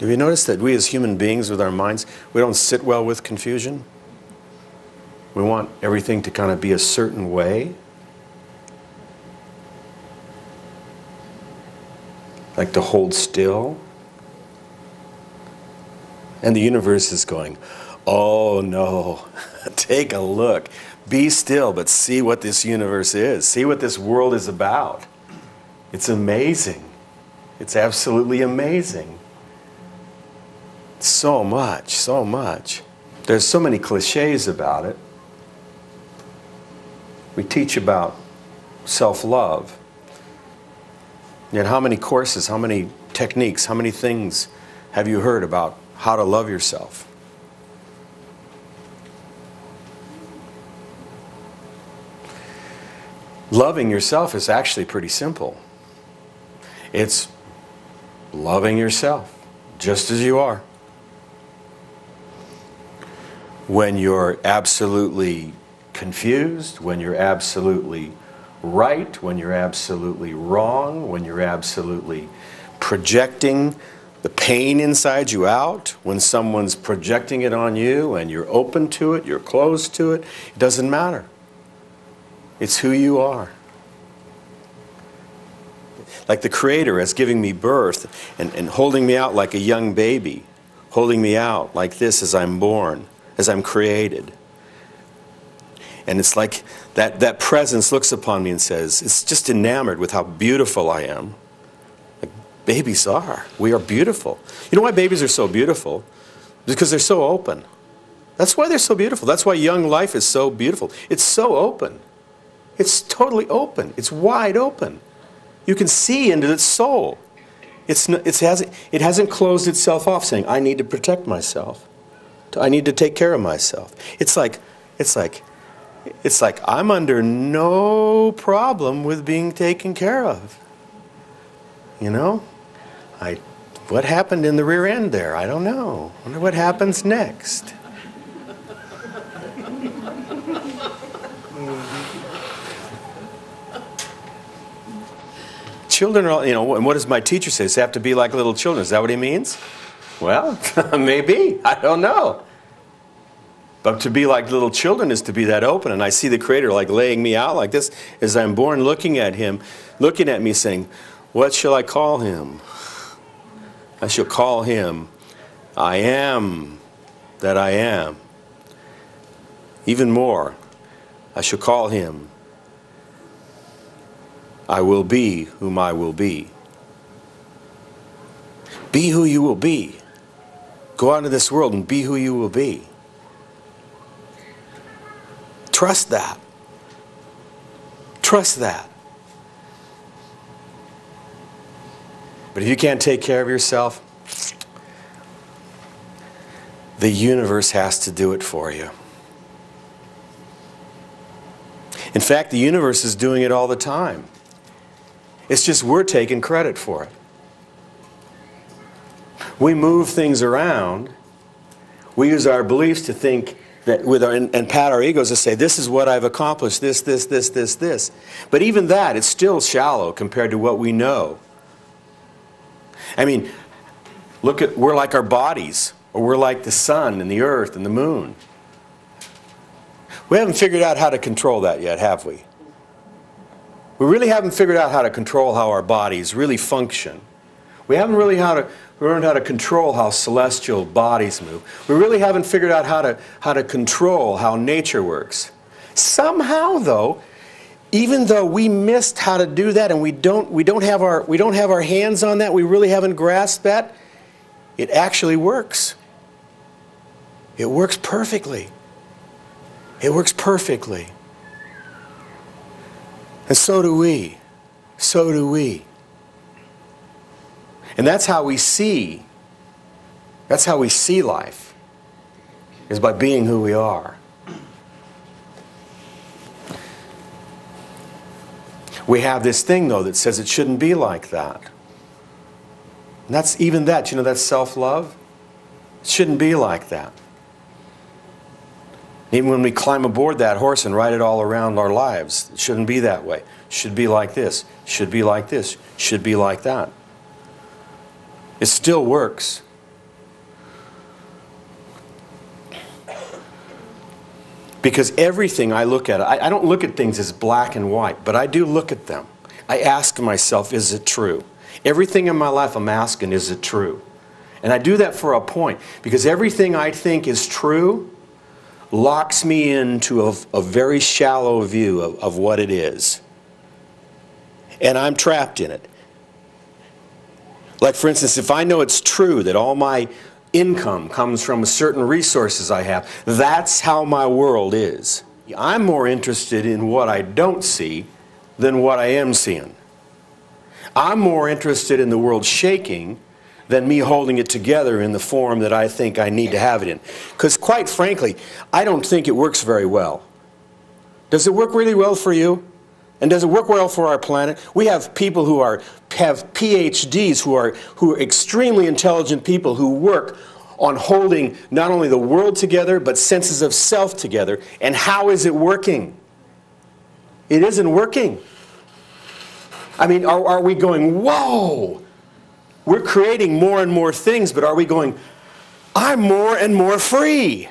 Have you noticed that we as human beings with our minds, we don't sit well with confusion? We want everything to kind of be a certain way. Like to hold still. And the universe is going, oh no, take a look. Be still, but see what this universe is. See what this world is about. It's amazing. It's absolutely amazing. So much, so much. There's so many cliches about it. We teach about self-love. Yet how many courses, how many techniques, how many things have you heard about how to love yourself? Loving yourself is actually pretty simple. It's loving yourself just as you are. When you're absolutely confused, when you're absolutely right, when you're absolutely wrong, when you're absolutely projecting the pain inside you out, when someone's projecting it on you and you're open to it, you're closed to it, it doesn't matter. It's who you are. Like the Creator is giving me birth and holding me out like a young baby, holding me out like this as I'm born, as I'm created. And it's like that presence looks upon me and says, it's just enamored with how beautiful I am. Like babies are. We are beautiful. You know why babies are so beautiful? Because they're so open. That's why they're so beautiful. That's why young life is so beautiful. It's so open. It's totally open. It's wide open. You can see into its soul. It hasn't closed itself off saying, I need to protect myself. I need to take care of myself. It's like I'm under no problem with being taken care of. You know? What happened in the rear end there? I don't know. I wonder what happens next. Children are, and what does my teacher say? They have to be like little children. Is that what he means? Well, maybe. I don't know. But to be like little children is to be that open. And I see the Creator like laying me out like this as I'm born, looking at Him, looking at me saying, what shall I call him? I shall call him, I am that I am. Even more, I shall call him, I will be whom I will be. Be who you will be. Go out into this world and be who you will be. Trust that. Trust that. But if you can't take care of yourself, the universe has to do it for you. In fact, the universe is doing it all the time. It's just we're taking credit for it. We move things around. We use our beliefs to think that and pat our egos to say, this is what I've accomplished, this. But even that, it's still shallow compared to what we know. I mean, we're like our bodies, or we're like the sun and the earth and the moon. We haven't figured out how to control that yet, have we? We really haven't figured out how to control how our bodies really function. We haven't really learned how to control how celestial bodies move. We really haven't figured out how to control how nature works. Somehow, though, even though we missed how to do that and we don't have our hands on that, we really haven't grasped that, it actually works. It works perfectly. It works perfectly. And so do we. So do we. And that's how we see. That's how we see life. Is by being who we are. We have this thing, though, that says it shouldn't be like that. And that's even that, that's self-love. It shouldn't be like that. Even when we climb aboard that horse and ride it all around our lives, it shouldn't be that way. It should be like this. It should be like this. It should be like that. It still works. Because everything I look at, I don't look at things as black and white, but I do look at them. I ask myself, is it true? Everything in my life I'm asking, is it true? And I do that for a point, because everything I think is true locks me into a very shallow view of what it is. And I'm trapped in it. Like, for instance, if I know it's true that all my income comes from certain resources I have, that's how my world is. I'm more interested in what I don't see than what I am seeing. I'm more interested in the world shaking than me holding it together in the form that I think I need to have it in. Because quite frankly, I don't think it works very well. Does it work really well for you? And does it work well for our planet? We have people who have PhDs who are extremely intelligent people who work on holding not only the world together, but senses of self together. And how is it working? It isn't working. I mean, are we going, whoa! We're creating more and more things, but are we going, I'm more and more free?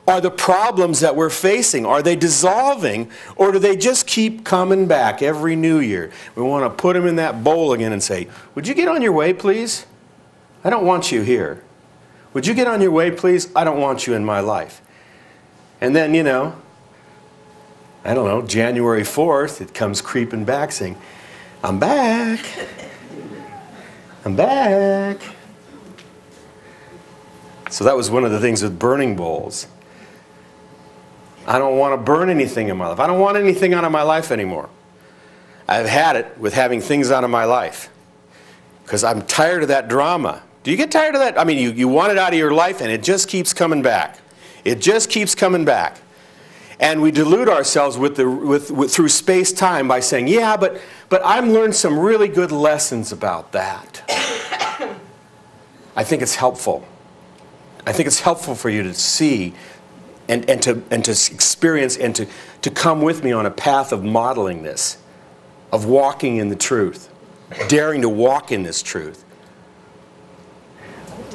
Are the problems that we're facing, are they dissolving, or do they just keep coming back every new year? We want to put them in that bowl again and say, would you get on your way, please? I don't want you here. Would you get on your way, please? I don't want you in my life. And then, you know, I don't know, January 4th, it comes creeping back saying, I'm back. I'm back. So that was one of the things with burning bowls. I don't want to burn anything in my life. I don't want anything out of my life anymore. I've had it with having things out of my life. Because I'm tired of that drama. Do you get tired of that? I mean, you want it out of your life and it just keeps coming back. It just keeps coming back. And we delude ourselves through space-time by saying, yeah, but I've learned some really good lessons about that. I think it's helpful. I think it's helpful for you to see and to experience and to come with me on a path of modeling this, of walking in the truth, daring to walk in this truth.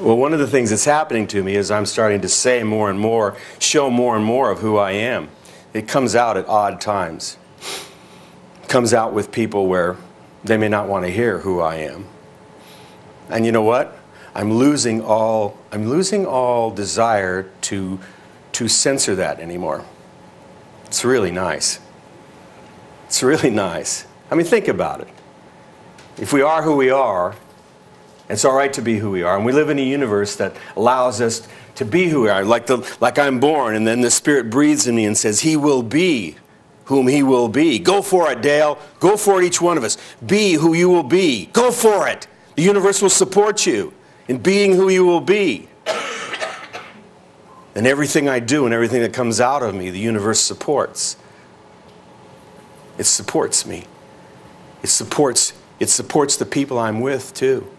Well, one of the things that's happening to me is I'm starting to say more and more, show more and more of who I am. It comes out at odd times. It comes out with people where they may not want to hear who I am. And you know what? I'm losing all desire to censor that anymore. It's really nice. It's really nice. I mean, think about it. If we are who we are, it's all right to be who we are, and we live in a universe that allows us to be who we are. Like I'm born, and then the Spirit breathes in me and says, He will be whom He will be. Go for it, Dale. Go for it, each one of us. Be who you will be. Go for it. The universe will support you in being who you will be. And everything I do and everything that comes out of me, the universe supports. It supports me. It supports the people I'm with, too.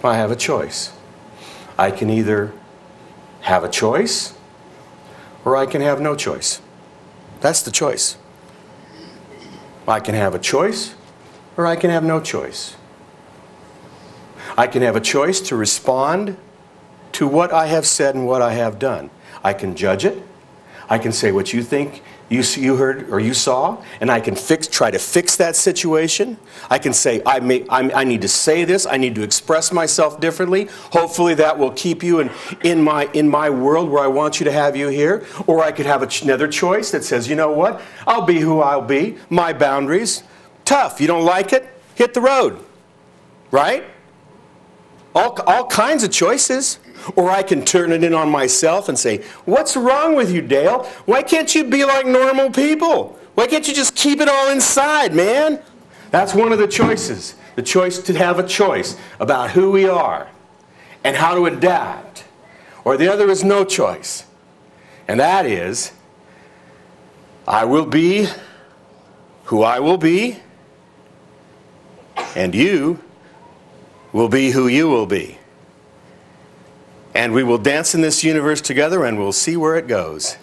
I have a choice. I can either have a choice or I can have no choice. That's the choice. I can have a choice or I can have no choice. I can have a choice to respond to what I have said and what I have done. I can judge it. I can say what you think you heard or you saw, and I can try to fix that situation. I can say, I need to say this, I need to express myself differently. Hopefully that will keep you in my world where I want you to have you here. Or I could have another choice that says, you know what, I'll be who I'll be, my boundaries. Tough, you don't like it? Hit the road, right? All kinds of choices. Or I can turn it in on myself and say, what's wrong with you, Dale? Why can't you be like normal people? Why can't you just keep it all inside, man? That's one of the choices. The choice to have a choice about who we are and how to adapt. Or the other is no choice. And that is, I will be who I will be, and you will be who you will be. And we will dance in this universe together, and we'll see where it goes.